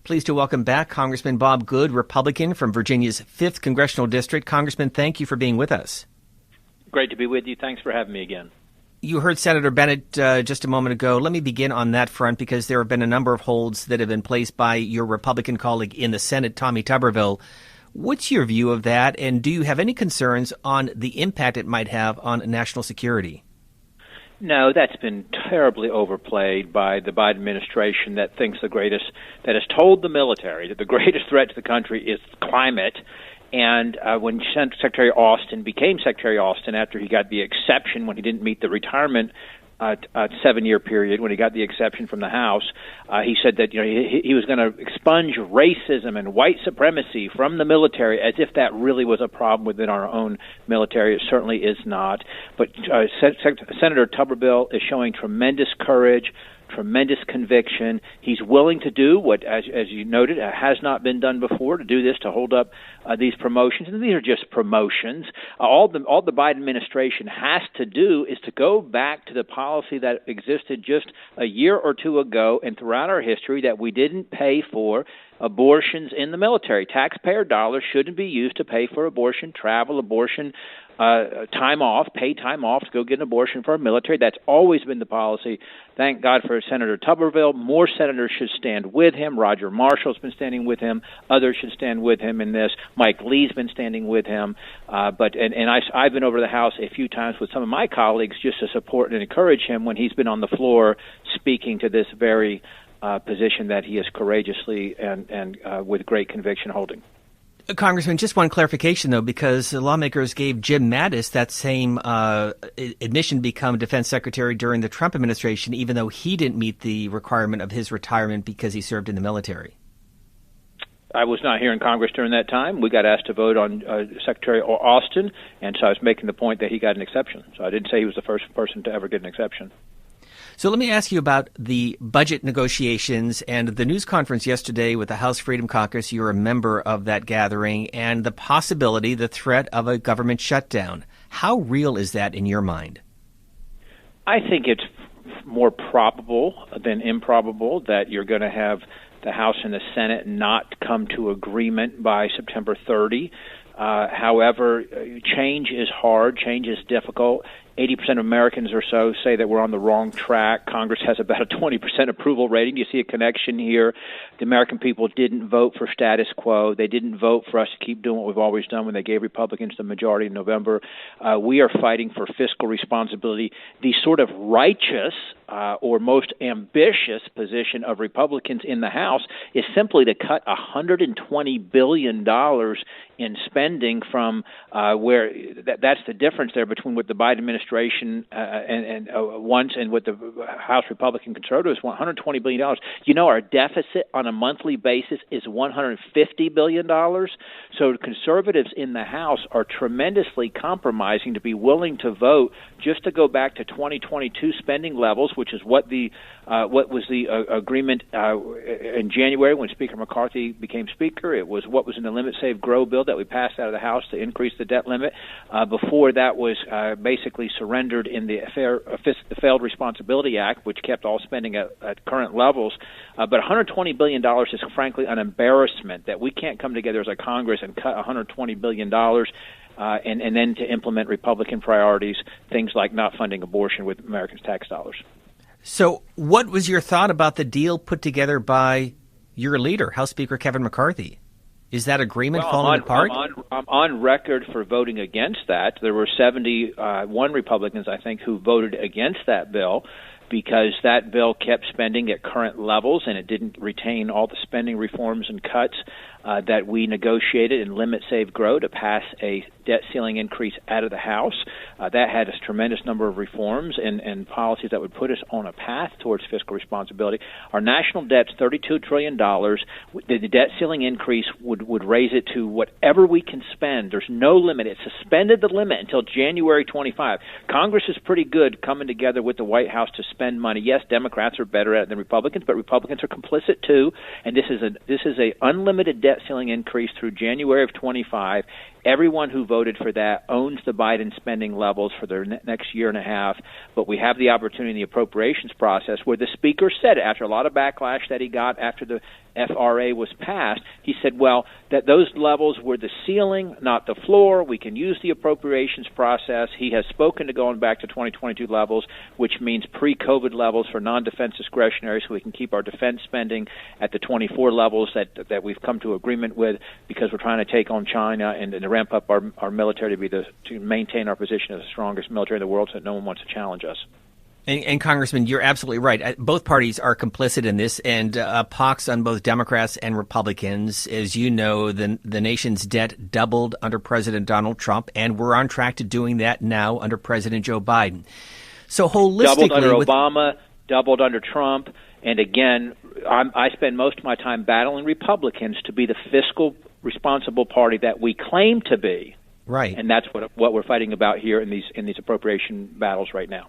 Pleased to welcome back Congressman Bob Good, Republican from Virginia's 5th Congressional District. Congressman, thank you for being with us. Great to be with you. Thanks for having me again. You heard Senator Bennett just a moment ago. Let me begin on that front because there have been a number of holds that have been placed by your Republican colleague in the Senate, Tommy Tuberville. What's your view of that, and do you have any concerns on the impact it might have on national security? No, that's been terribly overplayed by the Biden administration that has told the military that the greatest threat to the country is climate. And when Secretary Austin became Secretary Austin after he got the exception when he didn't meet the retirement 7-year period, when he got the exception from the House, he said that he was going to expunge racism and white supremacy from the military, as if that really was a problem within our own military. It certainly is not. But Senator Tuberville is showing tremendous courage, tremendous conviction. He's willing to do what, as you noted, has not been done before, to do this, to hold up these promotions. And these are just promotions. All the Biden administration has to do is to go back to the policy that existed just a year or two ago and throughout our history, that we didn't pay for abortions in the military. Taxpayer dollars shouldn't be used to pay for abortion, travel, abortion, time off, paid time off to go get an abortion for our military. That's always been the policy. Thank God for Senator Tuberville. More senators should stand with him. Roger Marshall's been standing with him. Others should stand with him in this. Mike Lee's been standing with him. I've been over to the House a few times with some of my colleagues just to support and encourage him when he's been on the floor speaking to this very position that he is courageously and with great conviction holding. Congressman, just one clarification, though, because the lawmakers gave Jim Mattis that same admission to become defense secretary during the Trump administration, even though he didn't meet the requirement of his retirement because he served in the military. I was not here in Congress during that time. We got asked to vote on Secretary Austin, and so I was making the point that he got an exception. So I didn't say he was the first person to ever get an exception. So let me ask you about the budget negotiations and the news conference yesterday with the House Freedom Caucus. You're a member of that gathering, and the possibility, the threat of a government shutdown. How real is that in your mind? I think it's more probable than improbable that you're going to have the House and the Senate not come to agreement by September 30. However, change is hard, change is difficult. 80% of Americans or so say that we're on the wrong track. Congress has about a 20% approval rating. You see a connection here. The American people didn't vote for status quo. They didn't vote for us to keep doing what we've always done when they gave Republicans the majority in November. We are fighting for fiscal responsibility. The sort of righteous or most ambitious position of Republicans in the House is simply to cut $120 billion in spending from where that's the difference there between what the Biden administration wants and what the House Republican conservatives want. $120 billion. Our deficit on a monthly basis is $150 billion. So conservatives in the House are tremendously compromising to be willing to vote just to go back to 2022 spending levels, which is what was the agreement in January when Speaker McCarthy became Speaker. It was what was in the Limit, Save, Grow bill that we passed out of the House to increase the debt limit. Before that was basically surrendered in the Failed Responsibility Act, which kept all spending at current levels. But $120 billion is frankly an embarrassment that we can't come together as a Congress and cut $120 billion and then to implement Republican priorities, things like not funding abortion with Americans' tax dollars. So what was your thought about the deal put together by your leader, House Speaker Kevin McCarthy? Is that agreement falling apart? I'm on record for voting against that. There were 71 Republicans, I think, who voted against that bill because that bill kept spending at current levels and it didn't retain all the spending reforms and cuts that we negotiated in Limit, Save, Grow to pass a debt ceiling increase out of the House. That had a tremendous number of reforms and policies that would put us on a path towards fiscal responsibility. Our national debt's $32 trillion. The debt ceiling increase would raise it to whatever we can spend. There's no limit. It suspended the limit until January 25. Congress is pretty good coming together with the White House to spend money. Yes, Democrats are better at it than Republicans, but Republicans are complicit too. And this is a unlimited debt ceiling increase through January of 25. Everyone who voted for that owns the Biden spending levels for the next year and a half, but we have the opportunity in the appropriations process where the Speaker said, after a lot of backlash that he got after the FRA was passed, he said, well, that those levels were the ceiling, not the floor. We can use the appropriations process. He has spoken to going back to 2022 levels, which means pre-COVID levels for non-defense discretionary, so we can keep our defense spending at the 24 levels that we've come to agreement with, because we're trying to take on China and to ramp up our military to maintain our position as the strongest military in the world so that no one wants to challenge us. And Congressman, you're absolutely right. Both parties are complicit in this, and pox on both Democrats and Republicans. As you know, the nation's debt doubled under President Donald Trump, and we're on track to doing that now under President Joe Biden. So holistically, doubled under Obama, doubled under Trump, and again, I spend most of my time battling Republicans to be the fiscal responsible party that we claim to be. Right, and that's what we're fighting about here in these appropriation battles right now.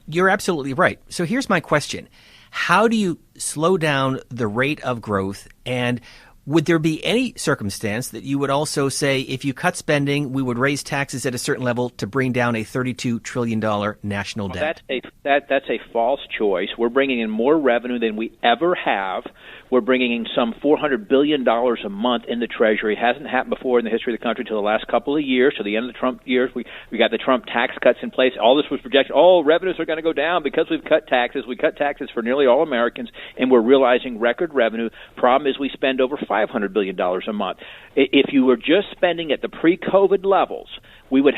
You're absolutely right. So here's my question. How do you slow down the rate of growth? And would there be any circumstance that you would also say, if you cut spending, we would raise taxes at a certain level to bring down a $32 trillion national debt? That's a false choice. We're bringing in more revenue than we ever have. We're bringing in some $400 billion a month in the Treasury. It hasn't happened before in the history of the country until the last couple of years. To the end of the Trump years, we got the Trump tax cuts in place. All this was projected. Oh, revenues are going to go down because we've cut taxes. We cut taxes for nearly all Americans, and we're realizing record revenue. Problem is we spend over $500 billion a month. If you were just spending at the pre-COVID levels, we would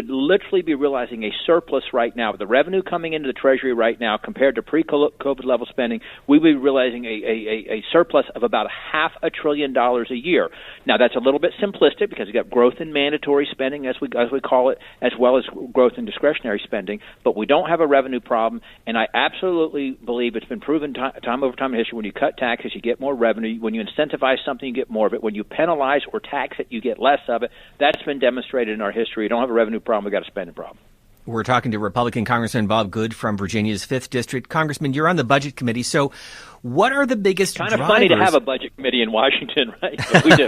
literally be realizing a surplus right now. With the revenue coming into the Treasury right now compared to pre-COVID level spending, we would be realizing a surplus of about $500 billion a year. Now, that's a little bit simplistic because you got growth in mandatory spending, as we call it, as well as growth in discretionary spending. But we don't have a revenue problem, and I absolutely believe it's been proven time over time in history. When you cut taxes, you get more revenue. When you incentivize something, you get more of it. When you penalize or tax it, you get less of it. That's been demonstrated in our history. You don't have a revenue problem, we've got a spending problem. We're talking to Republican Congressman Bob Good from Virginia's 5th District. Congressman, you're on the Budget Committee, so what are the biggest drivers? Kind of funny to have a Budget Committee in Washington, right? But we do.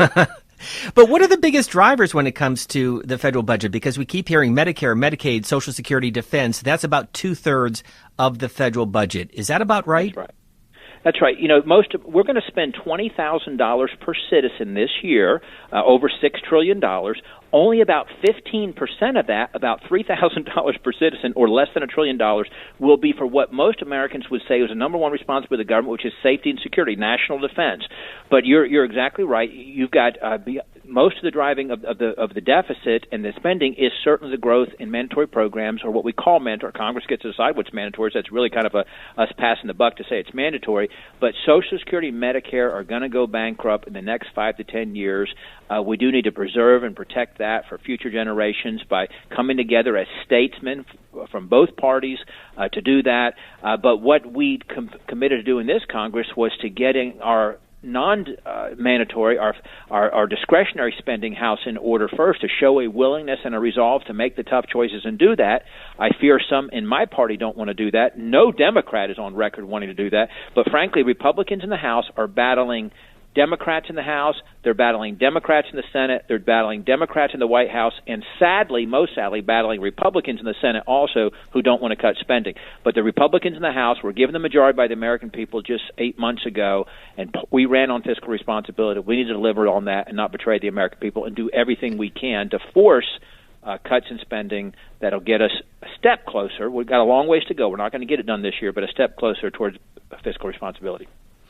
But what are the biggest drivers when it comes to the federal budget? Because we keep hearing Medicare, Medicaid, Social Security, defense. That's about 2/3 of the federal budget. Is that about right? That's right. That's right. We're going to spend $20,000 per citizen this year, over $6 trillion. Only about 15% of that, about $3,000 per citizen, or less than $1 trillion, will be for what most Americans would say is the number one responsibility of the government, which is safety and security, national defense. But you're exactly right. You've got most of the driving of the deficit and the spending is certainly the growth in mandatory programs, or what we call mandatory. Congress gets to decide what's mandatory. So that's really kind of us passing the buck to say it's mandatory. But Social Security and Medicare are going to go bankrupt in the next 5 to 10 years. We do need to preserve and protect that for future generations by coming together as statesmen from both parties to do that. But what we committed to do in this Congress was to getting our non-mandatory, our discretionary spending house in order first, to show a willingness and a resolve to make the tough choices and do that. I fear some in my party don't want to do that. No Democrat is on record wanting to do that. But frankly, Republicans in the House are battling Democrats in the House, they're battling Democrats in the Senate, they're battling Democrats in the White House, and most sadly, battling Republicans in the Senate also who don't want to cut spending. But the Republicans in the House were given the majority by the American people just 8 months ago, and we ran on fiscal responsibility. We need to deliver on that and not betray the American people and do everything we can to force cuts in spending that'll get us a step closer. We've got a long ways to go. We're not going to get it done this year, but a step closer towards fiscal responsibility.